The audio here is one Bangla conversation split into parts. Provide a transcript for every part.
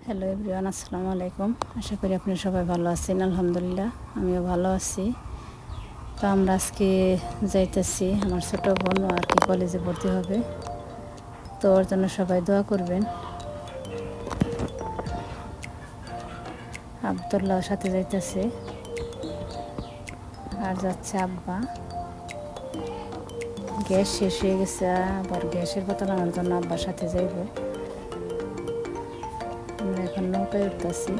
হ্যালো এভরিওয়ান, আসসালামু আলাইকুম। আশা করি আপনারা সবাই ভালো আছেন। আলহামদুলিল্লাহ আমিও ভালো আছি। তো আমরা আজকে যাইতেছি, আমার ছোটো বোন আর কি কলেজে ভর্তি হবে, তো ওর জন্য সবাই দোয়া করবেন। আবদুল্লাহ সাথে যাইতেছে আর যাচ্ছে আব্বা। গ্যাস শেষ হয়ে গেছে, আবার গ্যাসের বোতল আনার জন্য আব্বার সাথে যাইব। আমরা এখন নৌকায় উঠতেছি।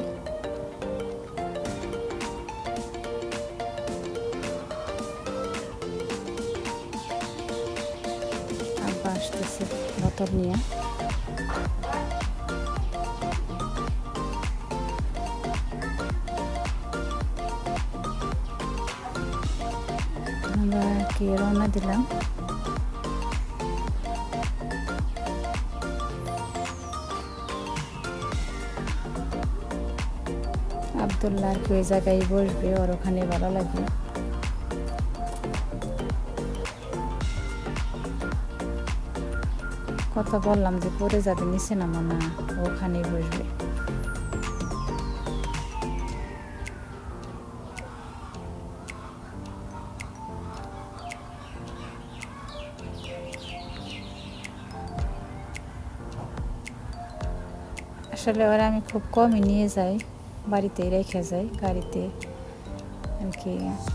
আব্বা আসতেছে বোতল নিয়ে। আমরা কি রওনা দিলাম। আবদুল্লাহ আর কি ওই জায়গায় বসবে, ওর ওখানে ভালো লাগে। কথা বললাম যে পরে যাবে, নিচে নামো না, ওখানেই বসবে। আসলে ওরা আমি খুব কমই নিয়ে যাই, বাড়িতেই রেখে যাই গাড়িতে আর কি।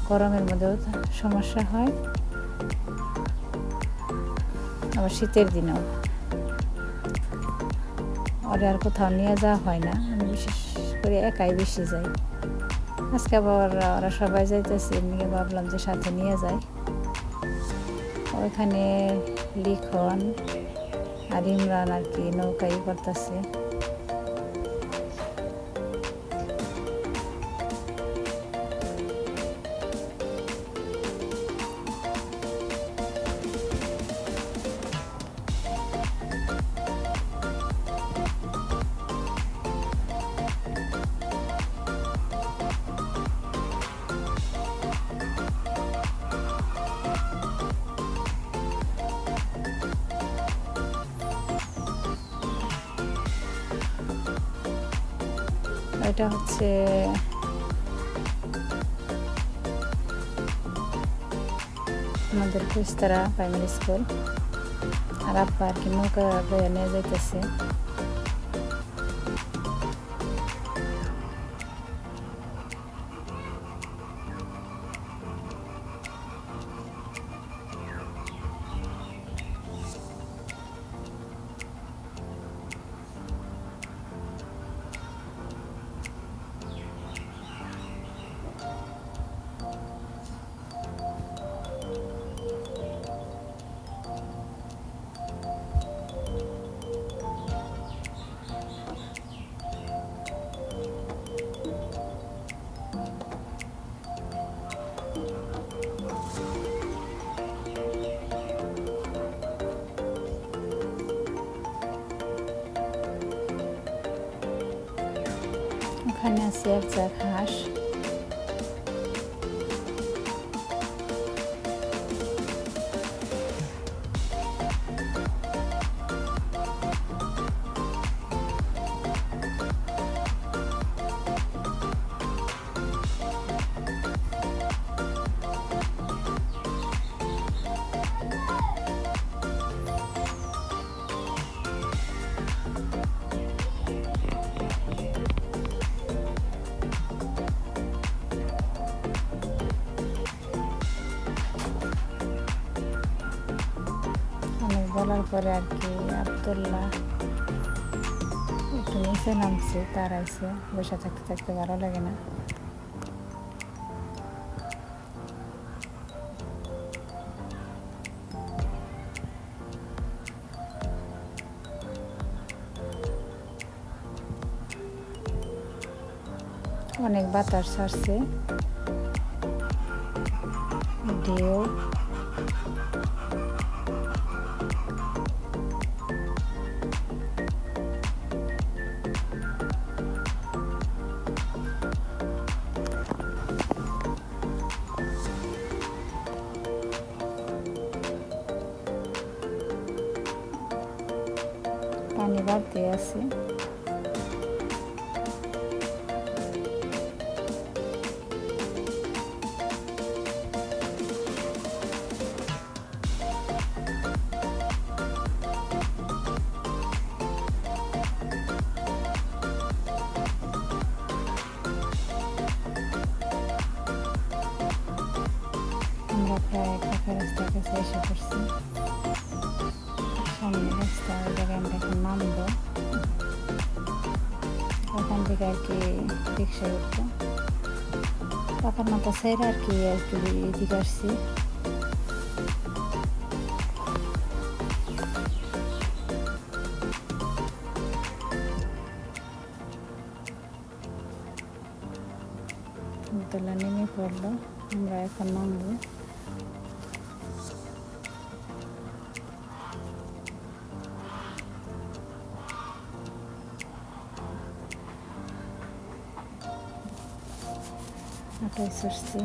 গরমের মধ্যেও সমস্যা হয়, আবার শীতের দিনেও ওরা আর কোথাও নিয়ে যাওয়া হয় না। আমি বিশেষ করে একাই বেশি যাই। আজকে আবার ওরা সবাই যাইতেছে, নিয়ে ভাবলাম যে সাথে নিয়ে যাই। ওইখানে লিখন আর ইমরান আর কি নৌকাই করতেছে। এটা হচ্ছে আমাদের কুস্তারা প্রাইমারি স্কুল। আর আব্বা আর কি নৌকা বয়ে নিয়ে যাইতেছে। ওখানে আছে এক জাত হাঁস। বলার পরে আর কি আবদুল্লাহ একটু নিচে নামছে, তার আইসে। বসে থাকতে থাকতে ভালো লাগে না। অনেক বাতাস ছাড়ছে, ঢেউ। পানি বাড়তে আছে। আমরা এখন নামবো। ওখান থেকে আর কি রিক্সায় উঠবো। পাকার মাথা সাইড আর কি এদিকে আসছি। দোলা নেমে পড়লো, আমরা এখন নামবো। অটোয় চড়ছি।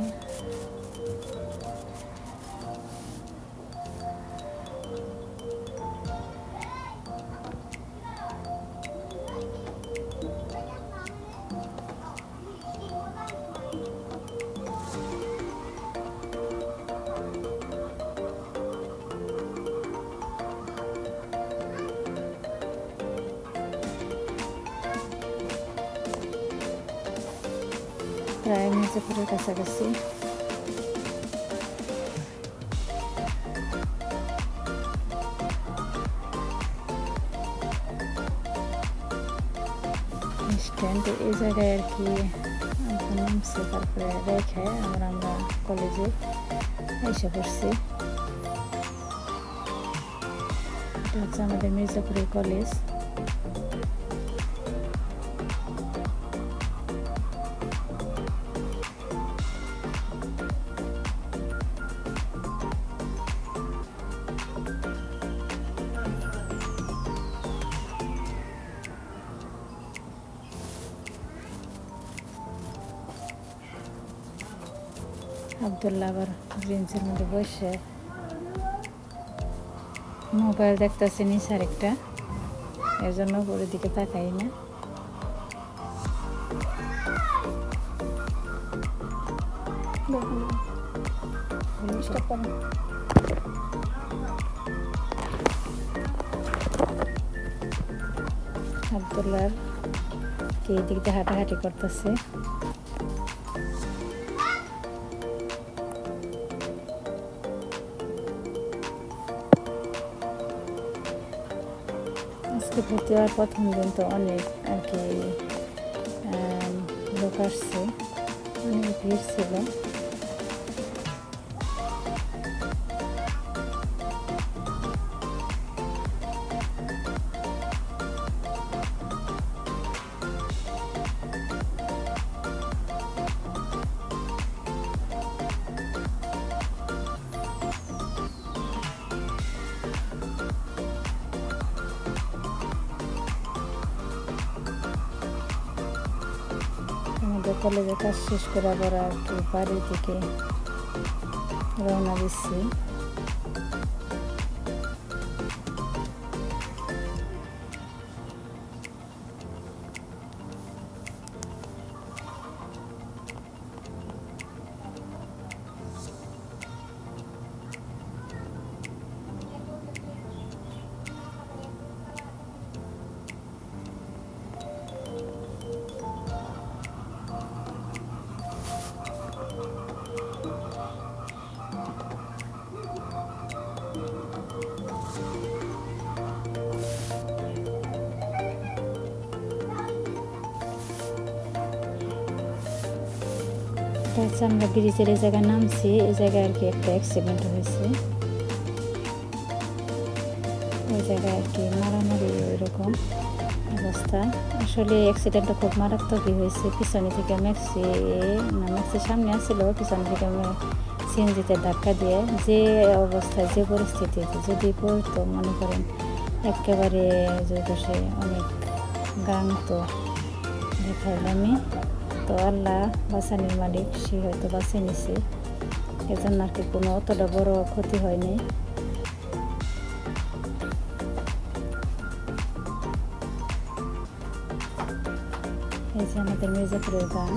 প্রায় মির্জাপুরের কাছাকাছি। স্ট্যান্ড এই জায়গায় আর কি নামছে, তারপরে রেখে আমরা কলেজে এসে পড়ছি। এটা হচ্ছে আমাদের মির্জাপুরের কলেজ। আবদুল্লাহ আবার বেঞ্চের মধ্যে বসে মোবাইল দেখতেছে নিচে আরেকটা, এর জন্য ওর দিকে তাকাই না। আবদুল্লাহ কে এদিক দিয়ে হাঁটাহাঁটি করতেছে। আজকে ভর্তি হওয়ার প্রথম দিন তো অনেক আর কি লোক আসছে, অনেক ভিড় ছিল। আমাদের কলেজের কাজ শেষ করে আবার আর কি বাড়ির দিকে রওনা দিচ্ছি। আমরা ব্রিজের এই জায়গায় নামছি, এই জায়গায় আর কি একটা অ্যাক্সিডেন্ট হয়েছে। ওই জায়গায় আর কি মারামারি ওইরকম অবস্থা। আসলে অ্যাক্সিডেন্টটা খুব মারাত্মকই হয়েছে। পিছনে থেকে ম্যাক্সির সামনে আসছিল, পিছনে থেকে সিএনজিতে ধাক্কা দিয়ে যে অবস্থায় যে পরিস্থিতিতে যদি পড়তো মনে করেন একেবারে সে অনেক গান তো দেখাইলামই। তো আল্লাহ বাঁচানির মালিক, সে হয়তো বাঁচিয়ে নিছে, এজন্য আর কি কোনো অতটা বড় ক্ষতি হয়নি। এই যে আমাদের মির্জাপুরের গান।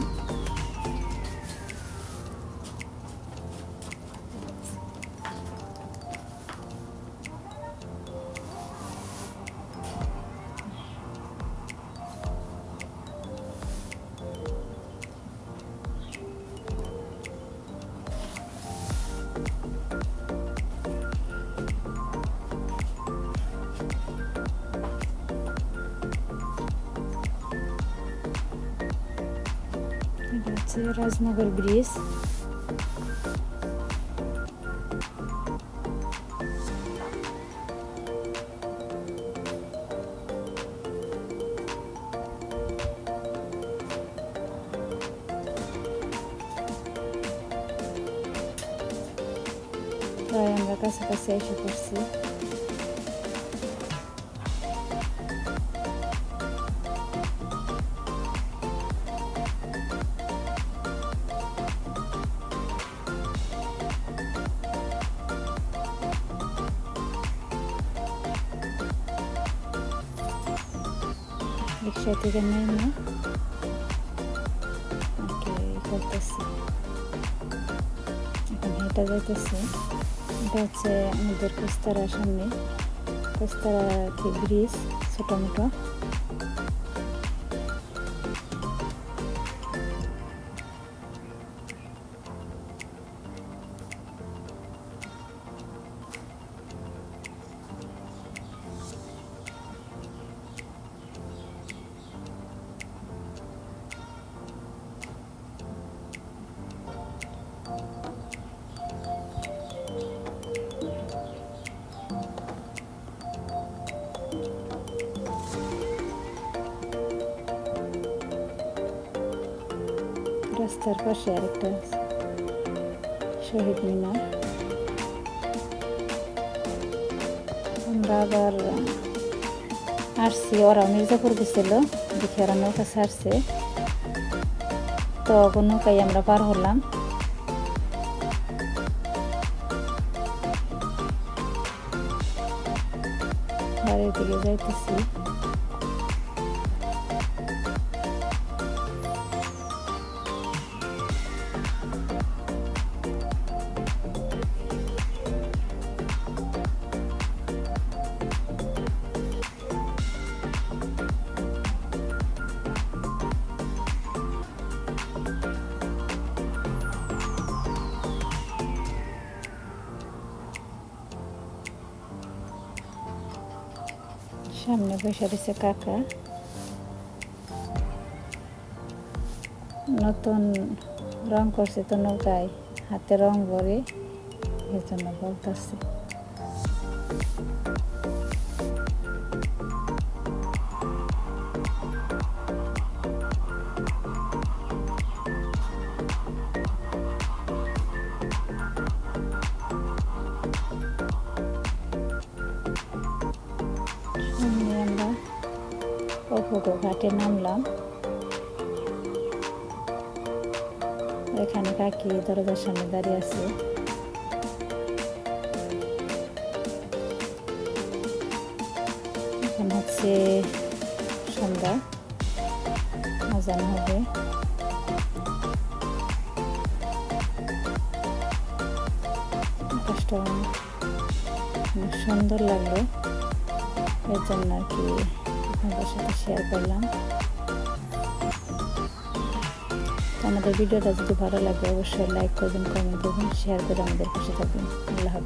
হচ্ছে রাজনগর ব্রিজ। প্রায় আমরা কাছাকাছি এসে পড়ছি। রিক্সা থেকে নেমে করতেছি, এখন হেঁটে যাইতেছি। এটা হচ্ছে আমাদের কোস্তারার সামনে, কোস্তারা ব্রিজ ছোটো মোটো। রাস্তার পাশে আরেকটা শহীদ মিনার। আমরা আবার আসছি, ওরা মির্জাপুর গেছিল, দেখি ওরা নৌকা ছাড়ছে, তো নৌকায় আমরা পার হলাম। বাড়ির দিকে যাইতেছি। সামনে বসে রয়েছে কাকা, নতুন রং করছে তো নৌকায়, হাতে রং ভরে, এর জন্য বলতেছে। আমরা অপুগো ঘাটে নামলাম। এখানে কাকি দরজার সামনে দাঁড়িয়ে আছে। এখন হচ্ছে সন্ধ্যা, আজান হবে। আকাশটা অনেক সুন্দর লাগলো, এর জন্য আর কি আপনাদের সাথে শেয়ার করলাম। আমাদের ভিডিওটা যদি ভালো লাগে অবশ্যই লাইক করবেন, কমেন্ট করবেন, শেয়ার করে আমাদের পাশে থাকবেন। আল্লাহ হাফেজ।